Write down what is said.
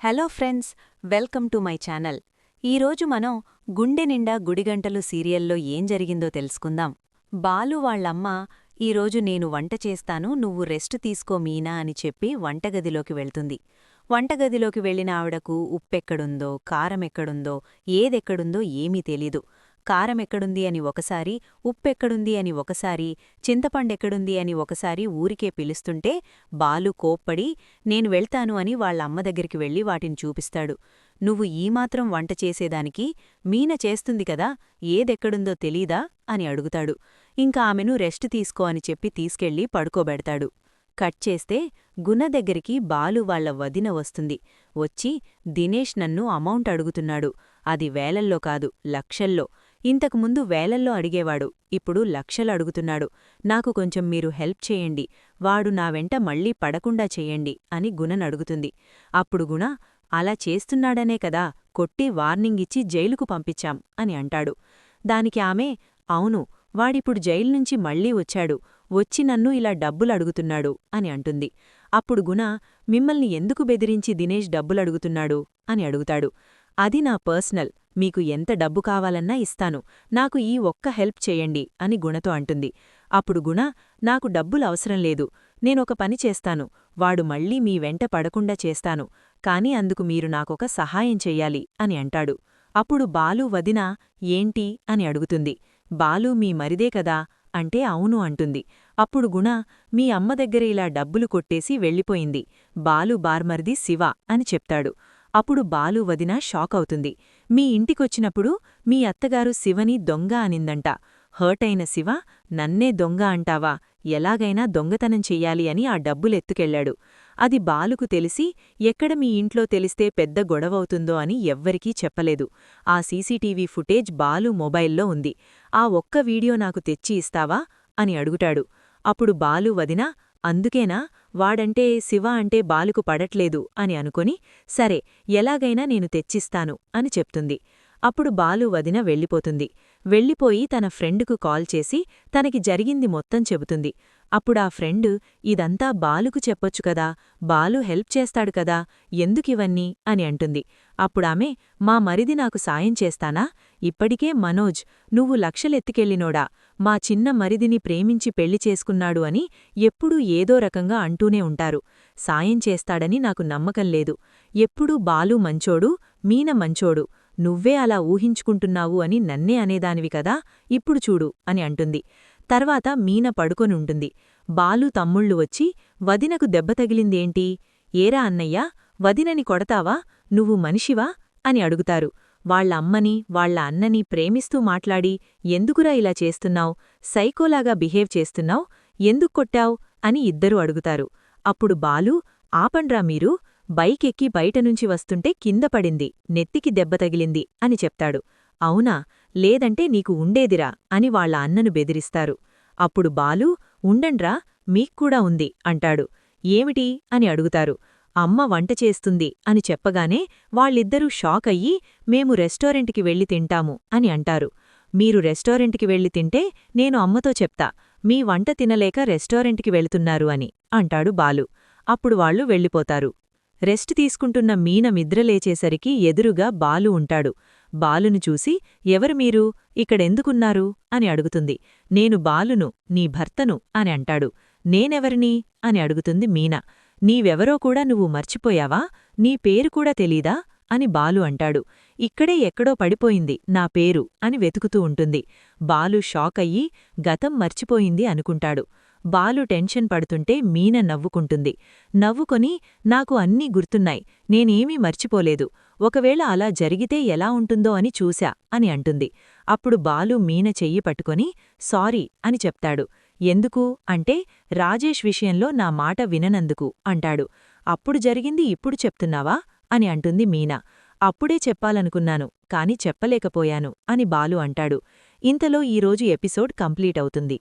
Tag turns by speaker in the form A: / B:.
A: Hello friends, welcome to my channel. ఈరోజు మనం గుండె నిండా గుడిగంటలు సీరియల్లో ఏం జరిగిందో తెలుసుకుందాం. బాలు వాళ్ళమ్మ ఈరోజు నేను వంట చేస్తాను, నువ్వు రెస్ట్ తీసుకో మీనా అని చెప్పి వంటగదిలోకి వెళ్తుంది. వంటగదిలోకి వెళ్లిన ఆవిడకు ఉప్పెక్కడుందో, కారమెక్కడుందో, ఏదెక్కడుందో ఏమీ తెలీదు. కారమెక్కడుంది అని ఒకసారి, ఉప్పెక్కడుంది అని ఒకసారి, చింతపండెక్కడుంది అని ఒకసారి ఊరికే పిలుస్తుంటే బాలు కోప్పడి నేను వెళ్తాను అని వాళ్ళమ్మ దగ్గరికి వెళ్ళి వాటిని చూపిస్తాడు. నువ్వు ఈమాత్రం వంట చేసేదానికి మీన చేస్తుంది కదా, ఏదెక్కడుందో తెలీదా అని అడుగుతాడు. ఇంకా ఆమెను రెస్ట్ తీసుకో అని చెప్పి తీసుకెళ్లి పడుకోబెడతాడు. కట్ చేస్తే గుణ దగ్గరికి బాలు వాళ్ల వదిన వస్తుంది. వచ్చి దినేష్ నన్ను అమౌంట్ అడుగుతున్నాడు. అది వేలల్లో కాదు, లక్షల్లో. ఇంతకుముందు వేలల్లో అడిగేవాడు, ఇప్పుడు లక్షలు అడుగుతున్నాడు. నాకు కొంచెం మీరు హెల్ప్ చేయండి, వాడు నా వెంట మళ్లీ పడకుండా చెయ్యండి అని గుణనడుగుతుంది. అప్పుడు గుణ అలా చేస్తున్నాడనే కదా కొట్టి వార్నింగిచ్చి జైలుకు పంపించాం అని అంటాడు. దానికి ఆమె అవును, వాడిప్పుడు జైల్నుంచి మళ్లీ వచ్చాడు, వచ్చి నన్ను ఇలా డబ్బులడుగుతున్నాడు అని అంటుంది. అప్పుడు గుణ మిమ్మల్ని ఎందుకు బెదిరించి దినేష్ డబ్బులడుగుతున్నాడు అని అడుగుతాడు. అది నా పర్సనల్, మీకు ఎంత డబ్బు కావాలన్నా ఇస్తాను, నాకు ఈ ఒక్క హెల్ప్ చేయండి అని గుణతో అంటుంది. అప్పుడు గుణ నాకు డబ్బులవసరం లేదు, నేనొక పని చేస్తాను, వాడు మళ్లీ మీ వెంట పడకుండా చేస్తాను, కాని అందుకు మీరు నాకొక సహాయం చెయ్యాలి అని అంటాడు. అప్పుడు బాలు వదిన ఏంటి అని అడుగుతుంది. బాలు మీ మరిదే కదా అంటే అవును అంటుంది. అప్పుడు గుణ మీ అమ్మ దగ్గర ఇలా డబ్బులు కొట్టేసి వెళ్ళిపోయింది, బాలు బార్మర్ది శివ అని చెప్తాడు. అప్పుడు బాలు వదిన షాకవుతుంది. మీ ఇంటికొచ్చినప్పుడు మీ అత్తగారు శివని దొంగ అనిందంట. హర్టైన శివ నన్నే దొంగ అంటావా, ఎలాగైనా దొంగతనం చెయ్యాలి అని ఆ డబ్బులెత్తుకెళ్లాడు. అది బాలుకు తెలిసి ఎక్కడ మీ ఇంట్లో తెలిస్తే పెద్ద గొడవవుతుందో అని ఎవ్వరికీ చెప్పలేదు. ఆ సీసీటీవీ ఫుటేజ్ బాలు మొబైల్లో ఉంది. ఆ ఒక్క వీడియో నాకు తెచ్చి ఇస్తావా అని అడుగుతాడు. అప్పుడు బాలు వదిన అందుకేనా వాడంటే శివ అంటే బాలుకు పడట్లేదు అని అనుకొని సరే ఎలాగైనా నేను తెచ్చిస్తాను అని చెప్తుంది. అప్పుడు బాలు వదిన వెళ్ళిపోతుంది. వెళ్ళిపోయి తన ఫ్రెండుకు కాల్ చేసి తనకి జరిగింది మొత్తం చెబుతుంది. అప్పుడా ఫ్రెండు ఇదంతా బాలుకు చెప్పొచ్చు కదా, బాలు హెల్ప్ చేస్తాడు కదా, ఎందుకివన్నీ అని అంటుంది. అప్పుడామె మా మరిది నాకు సాయం చేస్తానా, ఇప్పటికే మనోజ్ నువ్వు లక్షలెత్తికెళ్ళినోడా, మా చిన్న మరిదిని ప్రేమించి పెళ్లి చేసుకున్నాడు అని ఎప్పుడూ ఏదో రకంగా అంటూనే ఉంటారు, సాయం చేస్తాడని నాకు నమ్మకం లేదు. ఎప్పుడూ బాలు మంచోడు, మీన మంచోడు, నువ్వే అలా ఊహించుకుంటున్నావు అని నన్నే అనేదానివి కదా, ఇప్పుడు చూడు అని అంటుంది. తర్వాత మీన పడుకొనుంటుంది. బాలు తమ్ముళ్ళు వచ్చి వదినకు దెబ్బ తగిలిందేంటి, ఏరా అన్నయ్యా వదినని కొడతావా, నువ్వు మనిషివా అని అడుగుతారు. వాళ్ళ అమ్మని వాళ్ళ అన్నని ప్రేమిస్తూ మాట్లాడి ఎందుకురా ఇలా చేస్తున్నావ్, సైకోలాగా బిహేవ్ చేస్తున్నావ్, ఎందుక్కొట్టావ్ అని ఇద్దరూ అడుగుతారు. అప్పుడు బాలు ఆపండ్రా మీరు, బైకెక్కి బయటనుంచి వస్తుంటే కింద పడింది, నెత్తికి దెబ్బ తగిలింది అని చెప్తాడు. అవునా, లేదంటే నీకు ఉండేదిరా అని వాళ్ళ అన్నను బెదిరిస్తారు. అప్పుడు బాలు ఉండండ్రా మీక్కూడా ఉంది అంటాడు. ఏమిటి అని అడుగుతారు. అమ్మ వంట చేస్తుంది అని చెప్పగానే వాళ్ళిద్దరూ షాకయ్యి మేము రెస్టారెంట్కి వెళ్ళి తింటాము అని అంటారు. మీరు రెస్టారెంట్కి వెళ్ళి తింటే నేను అమ్మతో చెప్తా, మీ వంట తినలేక రెస్టారెంట్కి వెళుతున్నారు అని అంటాడు బాలు. అప్పుడు వాళ్ళు వెళ్ళిపోతారు. రెస్ట్ తీసుకుంటున్న మీన నిద్రలేచేసరికి ఎదురుగా బాలు ఉంటాడు. బాలును చూసి ఎవరు మీరు, ఇక్కడెందుకున్నారు అని అడుగుతుంది. నేను బాలును, నీ భర్తను అని అంటాడు. నేనెవరిని అని అడుగుతుంది మీన. నీవెవరో కూడా నువ్వు మర్చిపోయావా, నీ పేరు కూడా తెలీదా అని బాలు అంటాడు. ఇక్కడే ఎక్కడో పడిపోయింది నా పేరు అని వెతుకుతూ ఉంటుంది. బాలు షాకయ్యి గతం మర్చిపోయింది అనుకుంటాడు. బాలు టెన్షన్ పడుతుంటే మీన నవ్వుకుంటుంది. నవ్వుకొని నాకు అన్నీ గుర్తున్నాయి, నేనేమీ మర్చిపోలేదు, ఒకవేళ అలా జరిగితే ఎలా ఉంటుందో అని చూశా అని అంటుంది. అప్పుడు బాలు మీన చెయ్యి పట్టుకొని సారీ అని చెప్తాడు. ఎందుకు అంటే రాజేష్ విషయంలో నా మాట విననందుకు అంటాడు. అప్పుడు జరిగింది ఇప్పుడు చెప్తున్నావా అని అంటుంది మీన. అప్పుడే చెప్పాలనుకున్నాను కాని చెప్పలేకపోయాను అని బాలు అంటాడు. ఇంతలో ఈరోజు ఎపిసోడ్ కంప్లీట్ అవుతుంది.